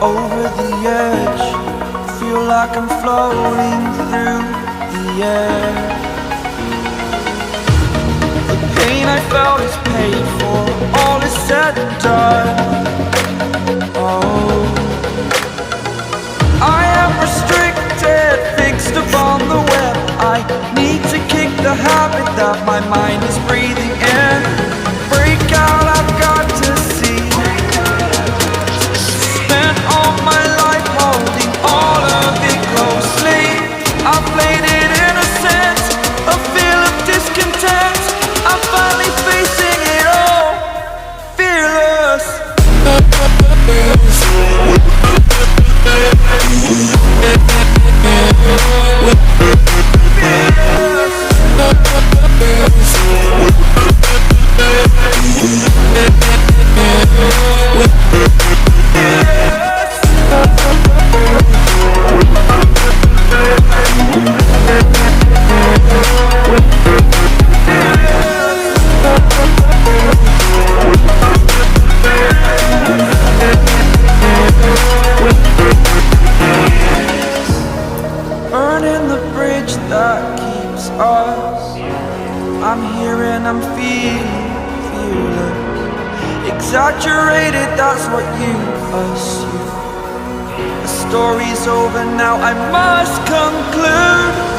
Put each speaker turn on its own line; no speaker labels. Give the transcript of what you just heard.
Over the edge, feel like I'm floating through the air. The pain I felt is paid for, all is said and done. Oh, I am restricted, fixed upon the web. I need to kick the habit that my mind is breathing in. Break out, I've got to see. Spent all my life holding all of it closely. I played it innocent, a feel of discontent. I'm finally facing it all, fearless. Burning the bridge that keeps us. I'm here and I'm feeling fearless. Exaggerated, that's what you assume. The story's over now, I must conclude.